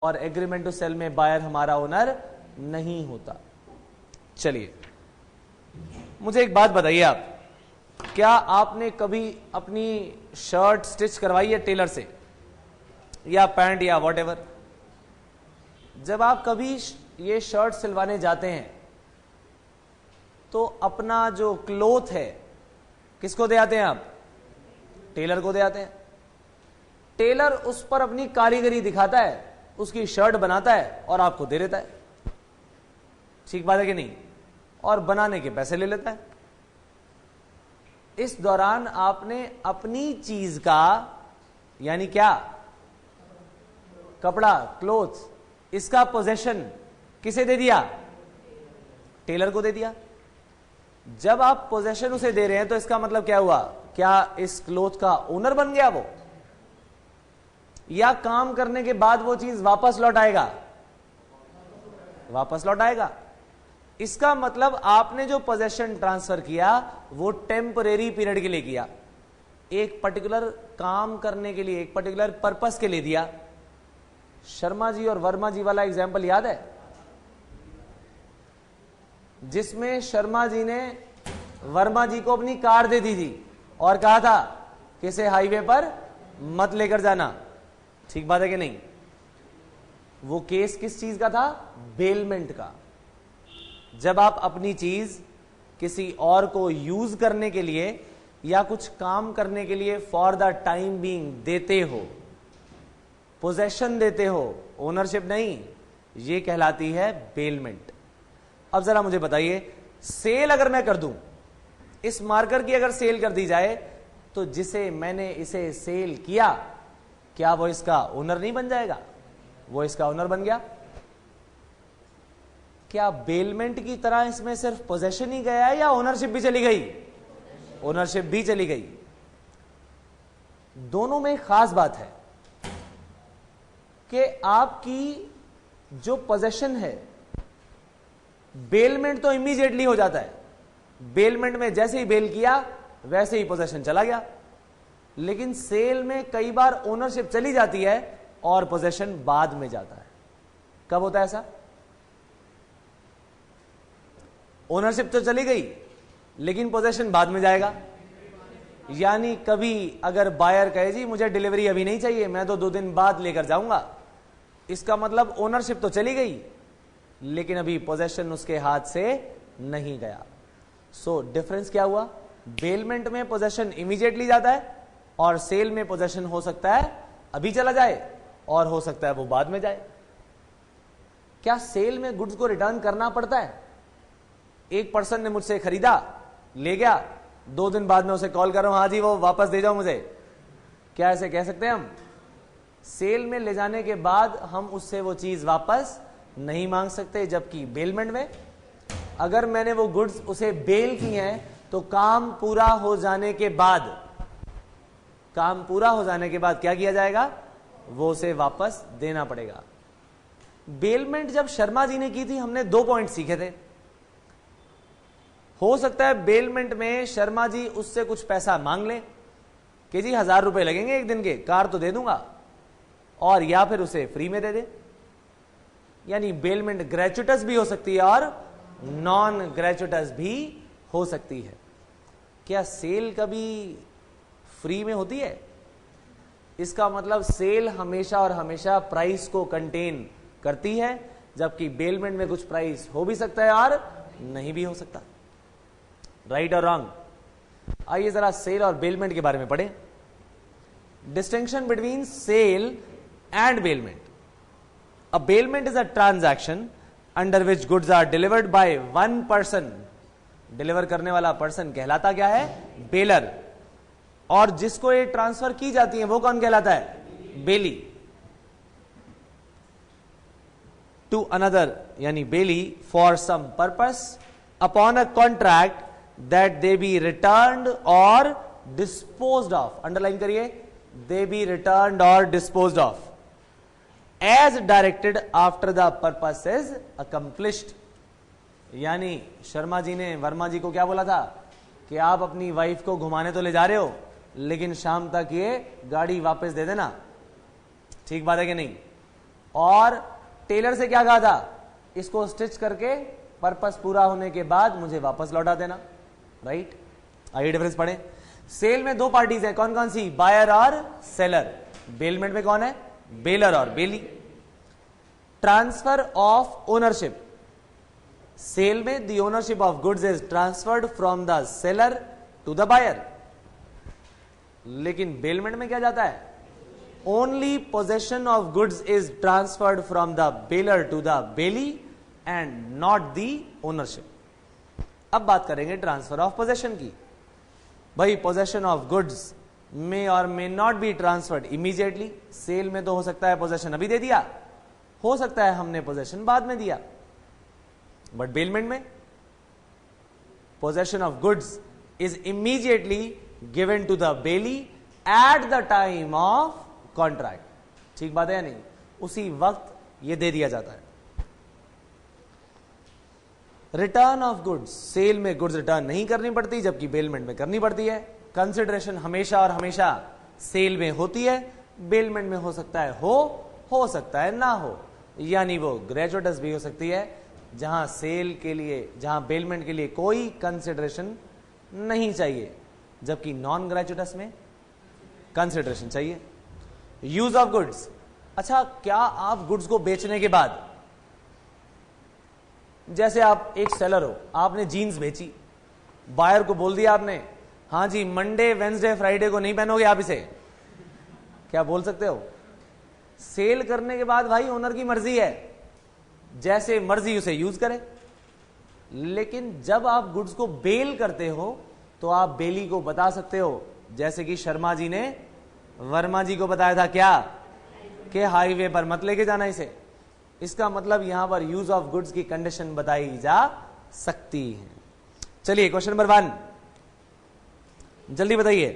और agreement to cell में buyer हमारा ओनर नहीं होता। चलिए मुझे एक बात बताइए, आप क्या आपने कभी अपनी शर्ट स्टिच करवाई है टेलर से, या पैंट या वॉटेवर? जब आप कभी ये शर्ट सिलवाने जाते हैं तो अपना जो क्लोथ है किसको दे आते हैं आप? टेलर को दे आते हैं। टेलर उस पर अपनी कारीगरी दिखाता है, उसकी शर्ट बनाता है और आपको दे देता है। ठीक बात है कि नहीं? और बनाने के पैसे ले लेता है। इस दौरान आपने अपनी चीज का, यानी क्या, कपड़ा, क्लोथ, इसका पोजेशन किसे दे दिया? टेलर को दे दिया। जब आप पोजेशन उसे दे रहे हैं तो इसका मतलब क्या हुआ? क्या इस क्लोथ का ओनर बन गया वो, या काम करने के बाद वो चीज वापस लौट आएगा? वापस लौट आएगा। इसका मतलब आपने जो पोजेशन ट्रांसफर किया वो टेम्परेरी पीरियड के लिए किया, एक पर्टिकुलर काम करने के लिए, एक पर्टिकुलर पर्पस के लिए दिया। शर्मा जी और वर्मा जी वाला एग्जाम्पल याद है, जिसमें शर्मा जी ने वर्मा जी को अपनी कार दे दी थी और कहा था कि इसे हाईवे पर मत लेकर जाना। ठीक बात है कि नहीं? वो केस किस चीज का था? बेलमेंट का। जब आप अपनी चीज किसी और को यूज करने के लिए या कुछ काम करने के लिए फॉर द टाइम बीइंग देते हो, पोजेशन देते हो, ओनरशिप नहीं, ये कहलाती है बेलमेंट। अब जरा मुझे बताइए, सेल अगर मैं कर दूं, इस मार्कर की अगर सेल कर दी जाए, तो जिसे मैंने इसे सेल किया, क्या वो इसका ओनर नहीं बन जाएगा? वो इसका ओनर बन गया। क्या बेलमेंट की तरह इसमें सिर्फ पोजेशन ही गया है या ओनरशिप भी चली गई? ओनरशिप भी चली गई। दोनों में खास बात है कि आपकी जो पोजेशन है, बेलमेंट तो इमीडिएटली हो जाता है, बेलमेंट में जैसे ही बेल किया वैसे ही पोजेशन चला गया। लेकिन सेल में कई बार ओनरशिप चली जाती है और पोजेशन बाद में जाता है। कब होता है ऐसा? ओनरशिप तो चली गई लेकिन पोजेशन बाद में जाएगा। यानी कभी अगर बायर कहे जी मुझे डिलीवरी अभी नहीं चाहिए, मैं तो 2 दिन बाद लेकर जाऊंगा, इसका मतलब ओनरशिप तो चली गई लेकिन अभी पोजेशन उसके हाथ से नहीं गया। सो डिफरेंस क्या हुआ? बेलमेंट में पोजेशन इमीडिएटली जाता है और सेल में पोजेशन हो सकता है अभी चला जाए और हो सकता है वो बाद में जाए। क्या सेल में गुड्स को रिटर्न करना पड़ता है? एक पर्सन ने मुझसे खरीदा, ले गया, 2 दिन बाद में उसे कॉल कर रहा हूं, हाँ जी वो वापस दे जाओ मुझे, क्या ऐसे कह सकते हैं हम? सेल में ले जाने के बाद हम उससे वो चीज वापस नहीं मांग सकते। जबकि बेलमेंट में अगर मैंने वो गुड्स उसे बेल की हैं तो काम पूरा हो जाने के बाद, काम पूरा हो जाने के बाद क्या किया जाएगा? वो उसे वापस देना पड़ेगा। बेलमेंट जब शर्मा जी ने की थी, हमने 2 पॉइंट सीखे थे। हो सकता है बेलमेंट में शर्मा जी उससे कुछ पैसा मांग ले कि जी 1000 रुपए लगेंगे एक दिन के, कार तो दे दूंगा, और या फिर उसे फ्री में दे दे। यानी बेलमेंट ग्रेचुटस भी हो सकती है और नॉन ग्रेचुटस भी हो सकती है। क्या सेल कभी फ्री में होती है? इसका मतलब सेल हमेशा और हमेशा प्राइस को कंटेन करती है, जबकि बेलमेंट में कुछ प्राइस हो भी सकता है और नहीं भी हो सकता। राइट और रॉन्ग? आइए जरा सेल और बेलमेंट के बारे में पढ़ें। Distinction between sale and bailment. A bailment is a transaction under which goods are delivered by one person. Deliver करने वाला पर्सन कहलाता क्या है? बेलर। और जिसको ये ट्रांसफर की जाती है वो कौन कहलाता है? बेली। टू अनदर, यानी bailee, for some purpose upon a contract that they be returned or disposed of. Underline करिए, they be returned or disposed of as directed after the purpose is accomplished. यानी शर्मा जी ने वर्मा जी को क्या बोला था कि आप अपनी वाइफ को घुमाने तो ले जा रहे हो लेकिन शाम तक ये गाड़ी वापस दे देना। ठीक बात है कि नहीं? और टेलर से क्या कहा था, इसको स्टिच करके पर्पस पूरा होने के बाद मुझे वापस लौटा देना, राइट। आइए डिफरेंस पढ़ें। सेल में दो पार्टीज हैं, कौन कौन सी, बायर और सेलर। बेलमेंट में कौन है, बेलर और bailee. Transfer of ownership, sale में the ownership of goods is transferred from the seller to the buyer. लेकिन बेलमेंट में क्या जाता है, only possession of goods is transferred from the bailer to the bailee and not the ownership. अब बात करेंगे transfer of possession की। भाई पोजेशन ऑफ गुड्स मे और may not be transferred immediately. Sale में तो हो सकता है पोजेशन अभी दे दिया, हो सकता है हमने पोजेशन बाद में दिया, बट बेलमेंट में possession of goods is immediately given to the bailee at the time of contract. ठीक बात है या नहीं, उसी वक्त ये दे दिया जाता है। रिटर्न ऑफ गुड्स, सेल में गुड्स रिटर्न नहीं करनी पड़ती, जबकि बेलमेंट में करनी पड़ती है। कंसिडरेशन हमेशा और हमेशा सेल में होती है, बेलमेंट में हो सकता है हो सकता है ना हो, यानी वो ग्रेजुएटस भी हो सकती है, जहां सेल के लिए, जहां बेलमेंट के लिए कोई कंसिडरेशन नहीं चाहिए, जबकि नॉन ग्रेजुएटस में कंसिडरेशन चाहिए। यूज ऑफ गुड्स, अच्छा क्या आप गुड्स को बेचने के बाद, जैसे आप एक सेलर हो, आपने जीन्स बेची, बायर को बोल दिया आपने, हाँ जी मंडे वेंसडे फ्राइडे को नहीं पहनोगे आप इसे, क्या बोल सकते हो। सेल करने के बाद भाई ओनर की मर्जी है, जैसे मर्जी उसे यूज करे। लेकिन जब आप गुड्स को बेल करते हो तो आप बेली को बता सकते हो, जैसे कि शर्मा जी ने वर्मा जी को बताया था क्या, कि हाईवे पर मत लेके जाना इसे। इसका मतलब यहां पर यूज ऑफ गुड्स की कंडीशन बताई जा सकती है। चलिए क्वेश्चन नंबर 1 जल्दी बताइए।